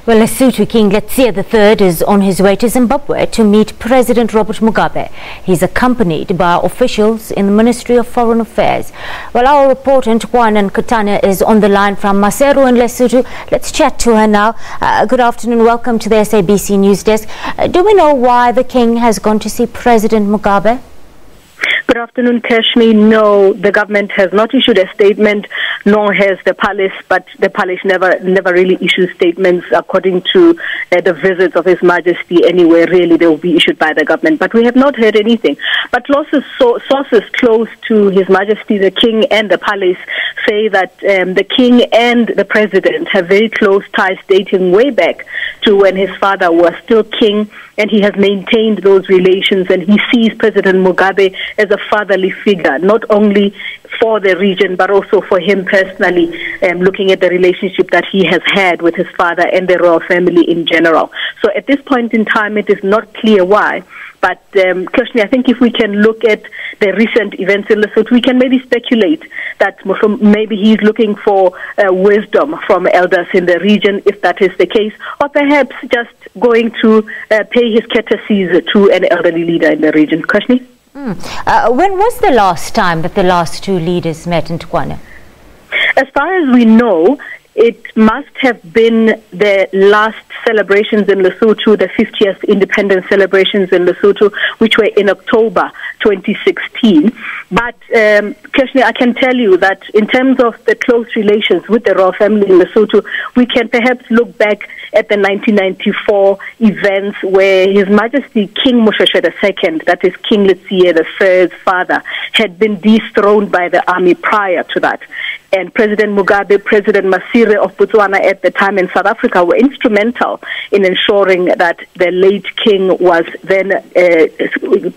Well, Lesotho King Letsie III is on his way to Zimbabwe to meet President Robert Mugabe. He's accompanied by officials in the Ministry of Foreign Affairs. Well, our reporter Nthakoana Ngatane is on the line from Maseru in Lesotho. Let's chat to her now. Good afternoon. Welcome to the SABC News Desk. Do we know why the King has gone to see President Mugabe? Good afternoon, Kashmi. No, the government has not issued a statement, nor has the palace, but the palace never really issues statements according to the visits of His Majesty anywhere. Really, they will be issued by the government, but we have not heard anything. But sources close to His Majesty, the King and the palace say that the King and the President have very close ties dating way back to when his father was still King, and he has maintained those relations, and he sees President Mugabe as a fatherly figure, not only for the region but also for him personally, looking at the relationship that he has had with his father and the royal family in general. So at this point in time, it is not clear why. But, Krishni, I think if we can look at the recent events in Lesotho, we can maybe speculate that maybe he's looking for wisdom from elders in the region, if that is the case, or perhaps just going to pay his courtesies to an elderly leader in the region. Krishni? When was the last time that the last two leaders met in Nthakoana? As far as we know, it must have been the last celebrations in Lesotho, the 50th independence celebrations in Lesotho, which were in October 2016. But, Krishna, I can tell you that in terms of the close relations with the royal family in Lesotho, we can perhaps look back at the 1994 events where His Majesty King Moshoeshoe II, that is King Letsie III's father, had been dethroned by the army prior to that. And President Mugabe, President Maseru of Botswana at the time in South Africa were instrumental in ensuring that the late king was then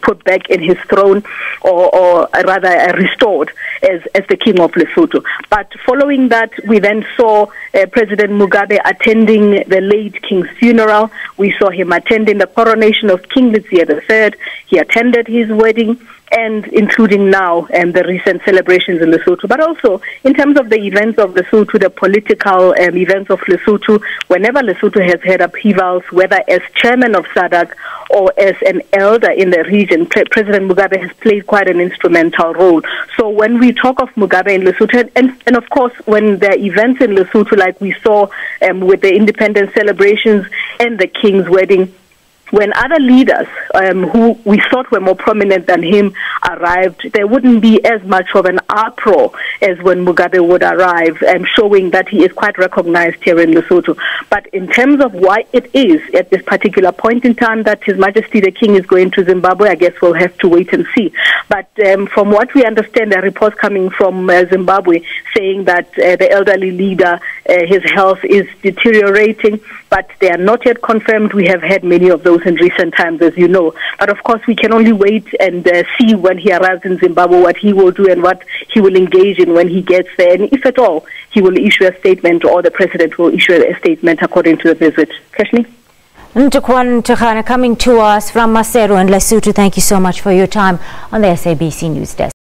put back in his throne, or rather restored as the King of Lesotho. But following that, we then saw President Mugabe attending the late king's funeral. We saw him attending the coronation of King Letsie III. He attended his wedding, and including now the recent celebrations in Lesotho. But also, in terms of the events of Lesotho, the political events of Lesotho, whenever Lesotho has had upheavals, whether as chairman of SADC or as an elder in the region, President Mugabe has played quite an instrumental role. So when we talk of Mugabe in Lesotho, and of course when the events in Lesotho, like we saw with the independence celebrations and the king's wedding, when other leaders who we thought were more prominent than him arrived, there wouldn't be as much of an uproar as when Mugabe would arrive, showing that he is quite recognized here in Lesotho. But in terms of why it is at this particular point in time that His Majesty the King is going to Zimbabwe, I guess we'll have to wait and see. But from what we understand, there are reports coming from Zimbabwe saying that the elderly leader, his health is deteriorating, but they are not yet confirmed. We have had many of those in recent times, as you know. But of course, we can only wait and see when he arrives in Zimbabwe what he will do and what he will engage in when he gets there. And if at all, he will issue a statement, or the president will issue a statement according to the visit. Kashmi? Nthakoana Ngatane coming to us from Maseru in Lesotho. Thank you so much for your time on the SABC News Desk.